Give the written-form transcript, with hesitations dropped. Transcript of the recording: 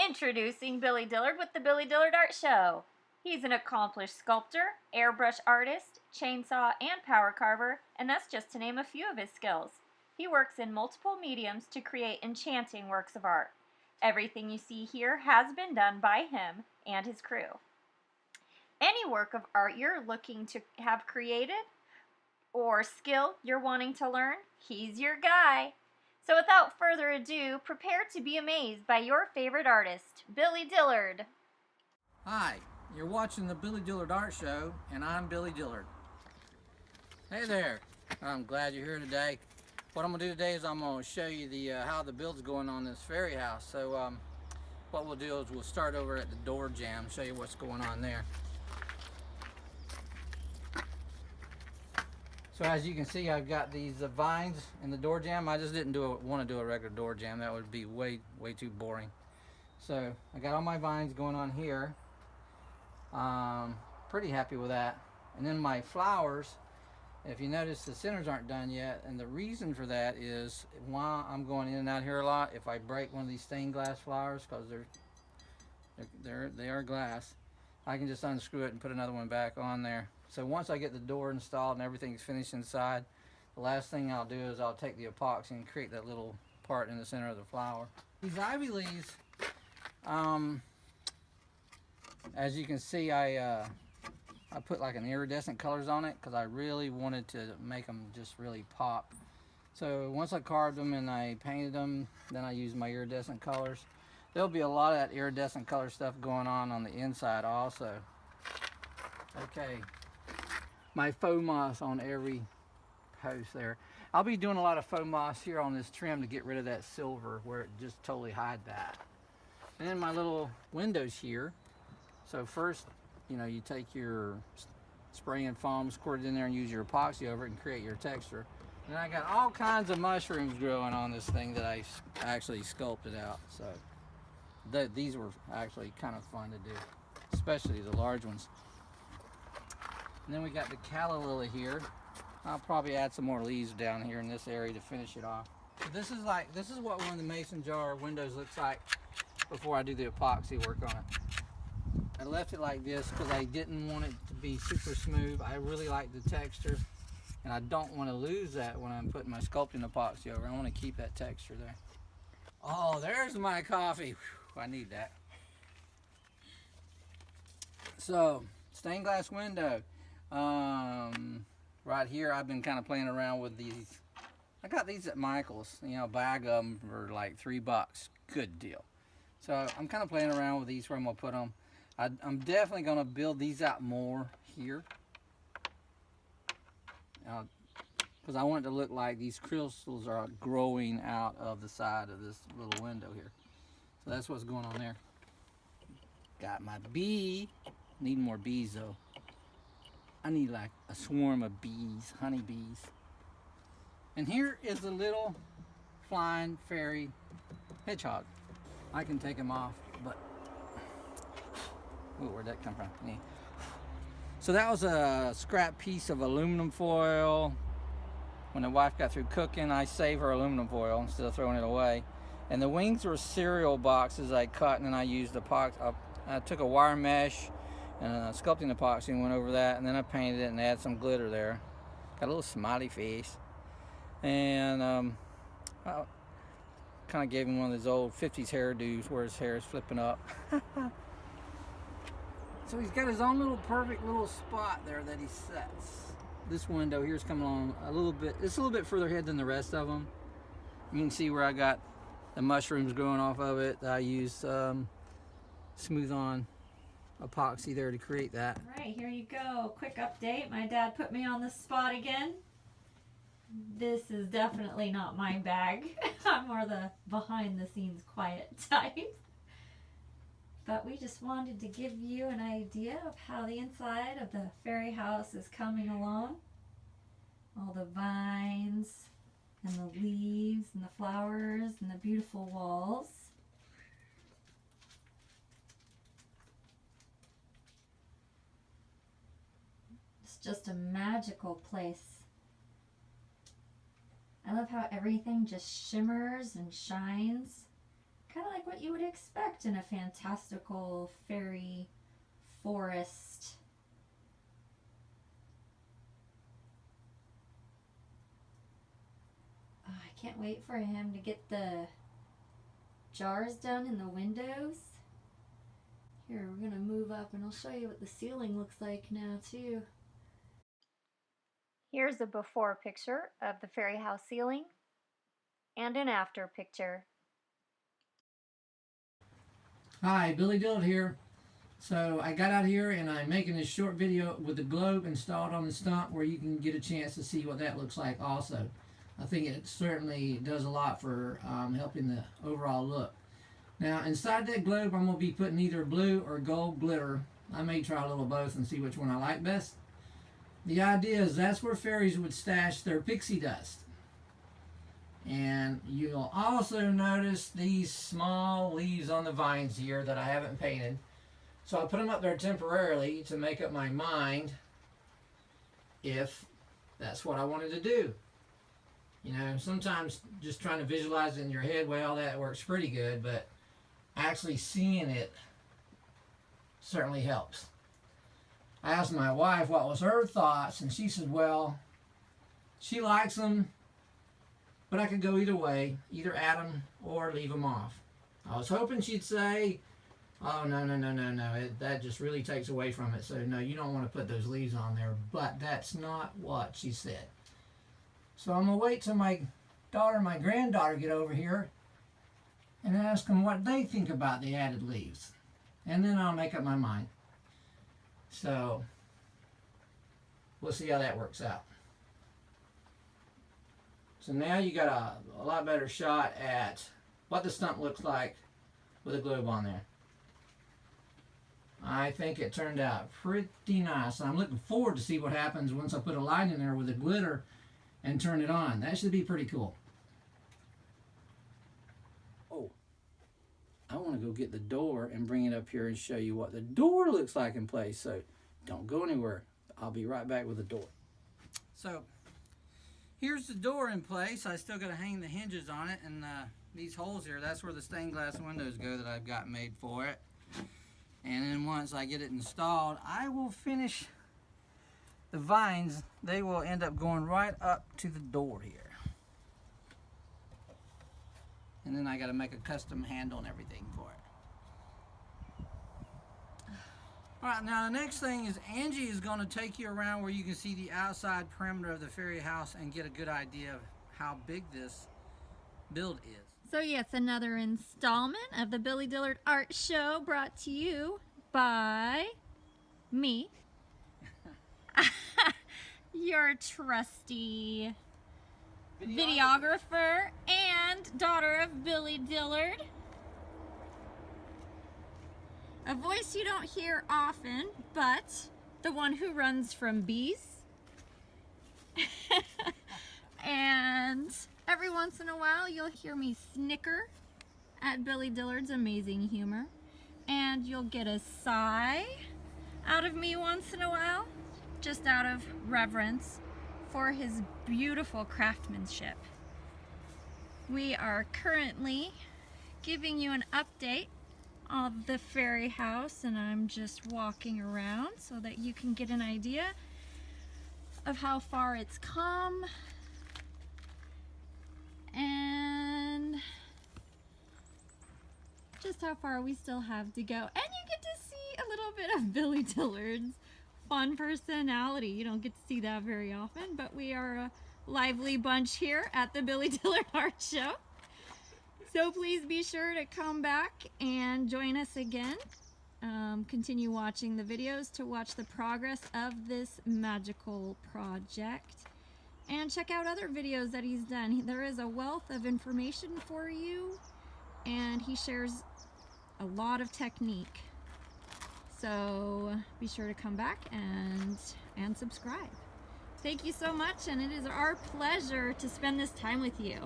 Introducing Billy Dillard with the Billy Dillard Art Show. He's an accomplished sculptor, airbrush artist, chainsaw, and power carver, and that's just to name a few of his skills. He works in multiple mediums to create enchanting works of art. Everything you see here has been done by him and his crew. Any work of art you're looking to have created or skill you're wanting to learn, he's your guy. So without further ado, prepare to be amazed by your favorite artist, Billy Dillard. Hi, you're watching the Billy Dillard Art Show, and I'm Billy Dillard. Hey there, I'm glad you're here today. What I'm going to do today is I'm going to show you how the build's going on this fairy house. So what we'll do is we'll start over at the door jamb, show you what's going on there. So as you can see, I've got these vines in the door jamb. I just didn't want to do a regular door jamb. That would be way too boring. So I got all my vines going on here. Pretty happy with that. And then my flowers, if you notice, the centers aren't done yet. And the reason for that is while I'm going in and out here a lot, if I break one of these stained glass flowers, because they are glass, I can just unscrew it and put another one back on there. So once I get the door installed and everything's finished inside, the last thing I'll do is I'll take the epoxy and create that little part in the center of the flower. These ivy leaves, as you can see, I put like an iridescent colors on it because I really wanted to make them just really pop. So once I carved them and I painted them, then I used my iridescent colors. There'll be a lot of that iridescent color stuff going on the inside also. Okay. My faux moss on every post there. I'll be doing a lot of faux moss here on this trim to get rid of that silver where it just totally hide that. And then my little windows here. So first, you take your spray and foam, squirt it in there and use your epoxy over it and create your texture. And then I got all kinds of mushrooms growing on this thing that I actually sculpted out. So these were actually kind of fun to do, especially the large ones. And then we got the calla lily here. I'll probably add some more leaves down here in this area to finish it off. So this is what one of the mason jar windows looks like before I do the epoxy work on it. I left it like this because I didn't want it to be super smooth. I really like the texture, and I don't want to lose that when I'm putting my sculpting epoxy over. I want to keep that texture there. Oh, there's my coffee. Whew, I need that. So, stained glass window. Right here I've been kind of playing around with these. I got these at Michael's, a bag of them for like $3. Good deal. So I'm kind of playing around with these where I'm going to put them. I'm definitely going to build these out more here. Because I want it to look like these crystals are growing out of the side of this little window here. So that's what's going on there. Got my bee. Need more bees though. I need like a swarm of bees, honey bees. And here is the little flying fairy hedgehog. I can take him off, but ooh, where'd that come from? Yeah. So that was a scrap piece of aluminum foil. When the wife got through cooking, I saved her aluminum foil instead of throwing it away. And the wings were cereal boxes I cut, and then I used I took a wire mesh and sculpting epoxy and went over that, and then I painted it and added some glitter there. Got a little smiley face. And I kind of gave him one of those old 50s hairdos where his hair is flipping up. So he's got his own little perfect little spot there that he sets. This window here is coming along a little bit. It's a little bit further ahead than the rest of them. You can see where I got the mushrooms growing off of it. I used smooth on epoxy there to create that. All right, here you go. Quick update. My dad put me on the spot again. This is definitely not my bag. I'm more the behind the scenes quiet type. But we just wanted to give you an idea of how the inside of the fairy house is coming along. All the vines and the leaves and the flowers and the beautiful walls. It's just a magical place. I love how everything just shimmers and shines. kind of like what you would expect in a fantastical fairy forest. Oh, I can't wait for him to get the jars done in the windows. Here, we're gonna move up and I'll show you what the ceiling looks like now too. Here's a before picture of the fairy house ceiling and an after picture. Hi, Billy Dillard here. So I got out here and I'm making this short video with the globe installed on the stump where you can get a chance to see what that looks like also. I think it certainly does a lot for helping the overall look. Now inside that globe I'm going to be putting either blue or gold glitter. I may try a little of both and see which one I like best. The idea is that's where fairies would stash their pixie dust. And you'll also notice these small leaves on the vines here that I haven't painted. So I put them up there temporarily to make up my mind if that's what I wanted to do. You know, sometimes just trying to visualize it in your head, well, that works pretty good, but actually seeing it certainly helps. I asked my wife what was her thoughts, and she said, well, she likes them, but I could go either way, either add them or leave them off. I was hoping she'd say, oh, no, that just really takes away from it, so no, you don't want to put those leaves on there, but that's not what she said. So I'm going to wait till my daughter and my granddaughter get over here and ask them what they think about the added leaves. And then I'll make up my mind. So we'll see how that works out. So now you got a lot better shot at what the stump looks like with a globe on there. I think it turned out pretty nice. I'm looking forward to see what happens once I put a light in there with the glitter and turn it on. That should be pretty cool. Oh, I want to go get the door and bring it up here and show you what the door looks like in place. So don't go anywhere. I'll be right back with the door. So here's the door in place. I still got to hang the hinges on it, and these holes here, that's where the stained glass windows go that I've got made for it. And then once I get it installed, I will finish the vines. They will end up going right up to the door here. And then I got to make a custom handle and everything for it. Alright, now the next thing is Angie is going to take you around where you can see the outside perimeter of the fairy house and get a good idea of how big this build is. So yes, another installment of the Billy Dillard Art Show brought to you by me, your trusty videographer and daughter of Billy Dillard. A voice you don't hear often, but the one who runs from bees. And every once in a while you'll hear me snicker at Billy Dillard's amazing humor. And you'll get a sigh out of me once in a while, just out of reverence for his beautiful craftsmanship. We are currently giving you an update of the fairy house, and I'm just walking around so that you can get an idea of how far it's come and just how far we still have to go. And you get to see a little bit of Billy Dillard's fun personality. You don't get to see that very often, but we are a lively bunch here at the Billy Dillard Art Show. So please be sure to come back and join us again. Continue watching the videos to watch the progress of this magical project. And check out other videos that he's done. There is a wealth of information for you, and he shares a lot of technique. So be sure to come back and subscribe. Thank you so much, and it is our pleasure to spend this time with you.